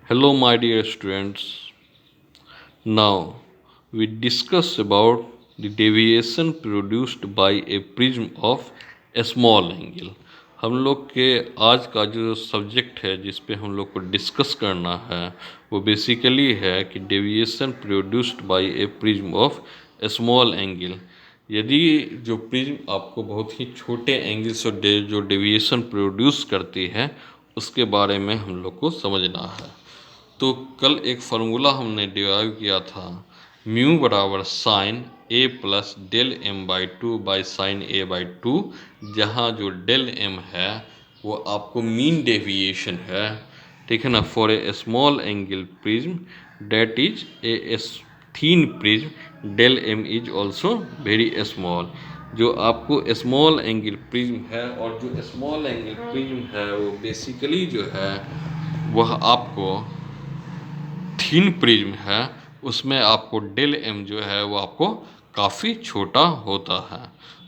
Hello, my dear students. Now we discuss about the deviation produced by a prism of a small angle. हम लोग के आज का जो सब्जेक्ट है जिस पे हम लोग को डिस्कस करना है वो बेसिकली है कि deviation produced by A prism of A small angle. यदि जो प्रिज्म आपको बहुत ही छोटे एंगल से जो डेविएशन प्रोड्यूस करती है उसके बारे में हम लोग को समझना है। तो कल एक फार्मूला हमने डिराइव किया था, म्यू बराबर sine A plus del M by two by sine A by two, जहाँ जो डेल एम है वो आपको मीन डेविएशन है, ठीक है ना, for a small angle prism that is a thin prism del M is also very small. जो आपको स्मॉल एंगल प्रिज्म है और जो स्मॉल एंगल प्रिज्म है वो बेसिकली जो है वह आपको थीन प्रिज्म है, उसमें आपको डेल एम जो है वो आपको काफ़ी छोटा होता है।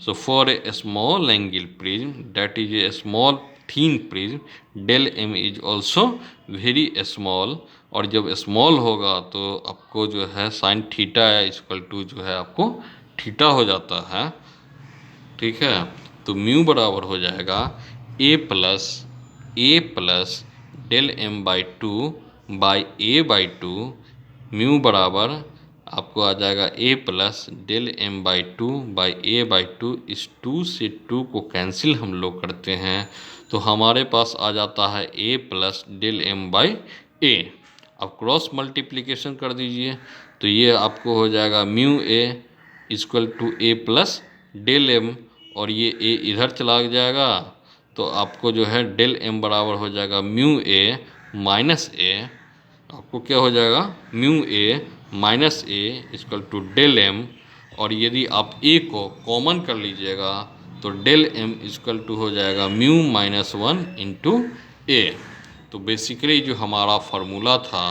So for a small angle prism that is a small thin prism del M is also very small. और जब स्मॉल होगा तो आपको जो है साइन थीटा इक्वल टू जो है आपको थीटा हो जाता है, ठीक है। तो म्यू बराबर हो जाएगा a plus del M by two by a by two. Mu बराबर आपको आ जाएगा a plus del M by two by a by two. इस टू से टू को कैंसिल हम लोग करते हैं तो हमारे पास आ जाता है ए प्लस डेल एम बाई ए। अब क्रॉस मल्टीप्लिकेशन कर दीजिए तो ये आपको हो जाएगा mu A equal to A plus del M, और ये ए इधर चला जाएगा तो आपको जो है डेल एम बराबर हो जाएगा म्यू ए माइनस ए। आपको क्या हो जाएगा mu A minus A equal to del M, और यदि आप ए को कॉमन कर लीजिएगा तो डेल एम इक्वल टू हो जाएगा म्यू माइनस वन इंटू ए। तो बेसिकली जो हमारा फार्मूला था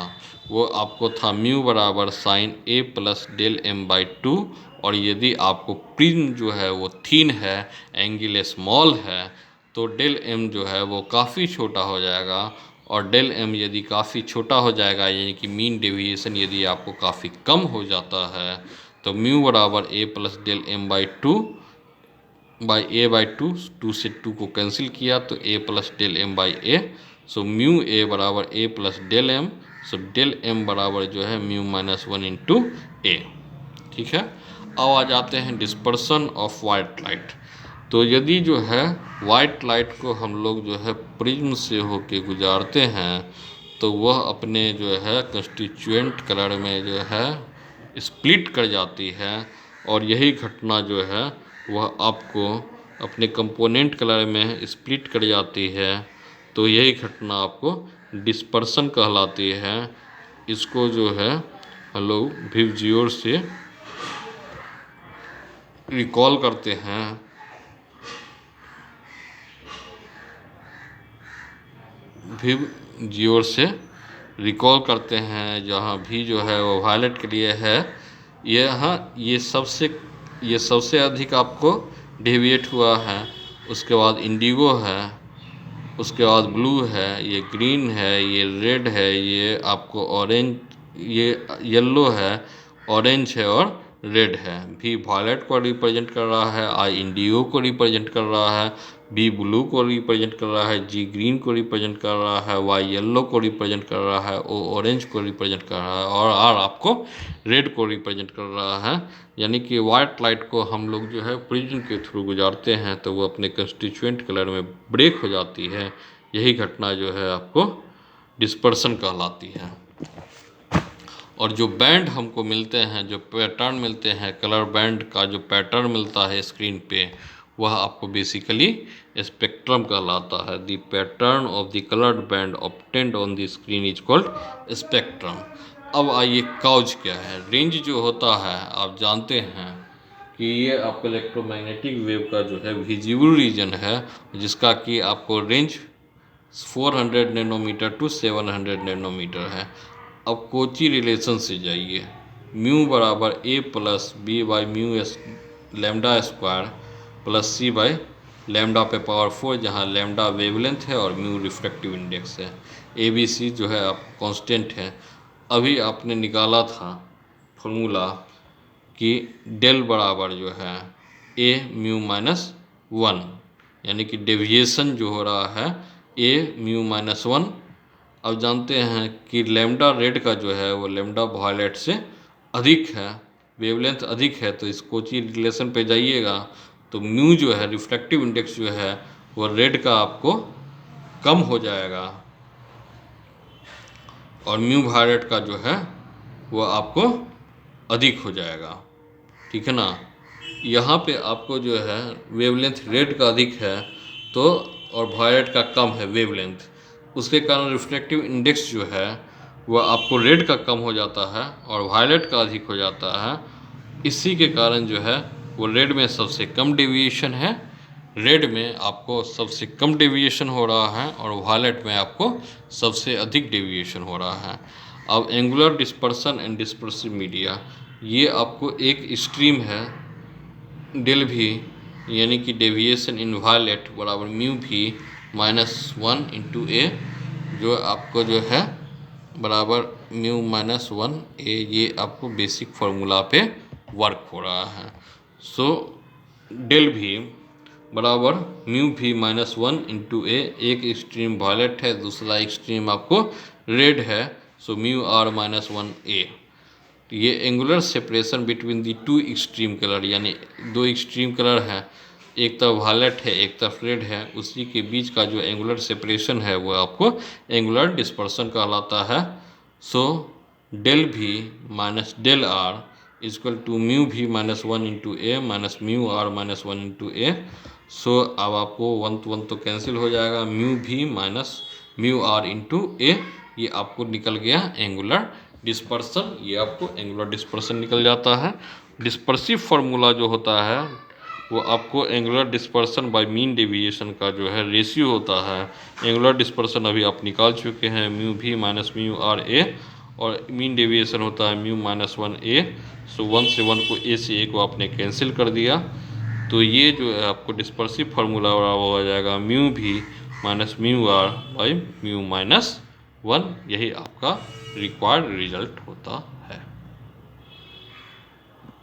वो आपको था म्यू बराबर sine A plus del M by two, और यदि आपको प्रिज्म जो है वो थीन है, एंगल स्मॉल है, तो डेल एम जो है वो काफ़ी छोटा हो जाएगा। और डेल एम यदि काफ़ी छोटा हो जाएगा यानी कि मीन डेविएशन यदि आपको काफ़ी कम हो जाता है तो म्यू बराबर a plus del M by two by a by two, two से टू को कैंसिल किया तो a plus del M by a. So mu a बराबर a plus del m, so del m बराबर जो है mu minus one into a, ठीक है। अब आ जाते हैं डिस्पर्सन ऑफ वाइट लाइट। तो यदि जो है वाइट लाइट को हम लोग जो है प्रिज्म से होके गुजारते हैं तो वह अपने जो है कंस्टिट्यूएंट कलर में जो है स्प्लिट कर जाती है, और यही घटना जो है वह आपको अपने कंपोनेंट कलर में स्प्लिट कर जाती है। तो यही घटना आपको डिस्पर्सन कहलाती है। इसको जो है हम लोग विवजियोर से रिकॉल करते हैं। विवजियोर से रिकॉल करते हैं जहाँ भी जो है वो वायलेट के लिए है। ये सबसे अधिक आपको डेविएट हुआ है, उसके बाद इंडिगो है, उसके बाद ब्लू है, ये ग्रीन है, ये रेड है, ये आपको ऑरेंज, ये येलो है, ऑरेंज है और रेड है। भी वायलेट को रिप्रेजेंट कर रहा है, आई इंडिगो को रिप्रेजेंट कर रहा है, बी ब्लू को रिप्रेजेंट कर रहा है, जी ग्रीन को रिप्रेजेंट कर रहा है, वाई येलो को रिप्रेजेंट कर रहा है, ओ ऑरेंज को रिप्रेजेंट कर रहा है, और आर आपको रेड को रिप्रेजेंट कर रहा है। यानी कि वाइट लाइट को हम लोग जो है प्रिज्म के थ्रू गुजारते हैं तो वो अपने कंस्टिट्यूएंट कलर में ब्रेक हो जाती है। यही घटना जो है आपको डिस्पर्सन कहलाती है। और जो बैंड हमको मिलते हैं, जो पैटर्न मिलते हैं, कलर बैंड का जो पैटर्न मिलता है स्क्रीन पे, वह आपको बेसिकली स्पेक्ट्रम कहलाता है। The pattern of the coloured band obtained on the screen is called spectrum. अब आइए काउज क्या है। रेंज जो होता है आप जानते हैं कि ये आपको इलेक्ट्रोमैग्नेटिक वेव का जो है विजिबल रीजन है, जिसका कि आपको रेंज 400 नैनोमीटर टू 700 नैनोमीटर है। अब कोची रिलेशन से जाइए, म्यू बराबर a plus b by mu s lambda square plus c by lambda पे पावर 4, जहाँ लैम्डा वेवलेंथ है और म्यू रिफ्रैक्टिव इंडेक्स है। ABC जो है आप कांस्टेंट है। अभी आपने निकाला था फॉर्मूला कि डेल बराबर जो है ए म्यू माइनस वन, यानी कि डेविएशन जो हो रहा है ए म्यू माइनस वन। अब जानते हैं कि लैम्डा रेड का जो है वो लैम्डा वायलेट से अधिक है, वेवलेंथ अधिक है, तो इस कोची रिलेशन पे जाइएगा तो म्यू जो है रिफ्रैक्टिव इंडेक्स जो है वो रेड का आपको कम हो जाएगा और म्यू वायलेट का जो है वो आपको अधिक हो जाएगा। ठीक है ना। यहाँ पे आपको जो है वेवलेंथ रेड का अधिक है तो और वायलेट का कम है वेवलेंथ, उसके कारण रिफ्लेक्टिव इंडेक्स जो है वह आपको रेड का कम हो जाता है और वायलेट का अधिक हो जाता है। इसी के कारण जो है वो रेड में सबसे कम डेविएशन है, रेड में आपको सबसे कम डेविएशन हो रहा है और वायलेट में आपको सबसे अधिक डेविएशन हो रहा है। अब angular dispersion and dispersive media, ये आपको एक स्ट्रीम है डेल भी, यानी कि डेविएशन इन वायलेट बराबर म्यू भी माइनस वन इंटू ए, जो आपको जो है बराबर म्यू माइनस वन ए, ये आपको बेसिक फार्मूला पे वर्क हो रहा है। सो डेल भी बराबर म्यू भी माइनस वन इंटू ए, एक एक्सट्रीम वायलेट है, दूसरा एक्सट्रीम आपको रेड है, so mu r minus one a. ये angular separation between the two extreme colour, यानी दो एक्सट्रीम कलर हैं, एक तरफ वायलेट है एक तरफ रेड है, उसी के बीच का जो एंगुलर सेपरेशन है वो आपको एंगुलर डिस्पर्सन कहलाता है। So del v minus del r is equal to mu भी minus one into a minus mu r minus one into a. So अब आपको वन तो वन तो कैंसिल हो जाएगा, म्यू भी माइनस म्यू आर इंटू ए, ये आपको निकल गया एंगुलर डिस्पर्सन, ये आपको एंगुलर डिस्पर्सन निकल जाता है। डिस्पर्सिव फार्मूला जो होता है वो आपको angular dispersion by mean deviation का जो है रेशियो होता है। एंगुलर डिस्पर्सन अभी आप निकाल चुके हैं, म्यू भी माइनस म्यू आर ए, और मीन डेविएशन होता है म्यू माइनस वन ए। सो वन से वन को ए से ए को आपने कैंसिल कर दिया, तो ये जो है आपको डिस्पर्सिव फार्मूला हो जाएगा म्यू भी minus mu R by mu minus one. यही आपका रिक्वायर्ड रिजल्ट होता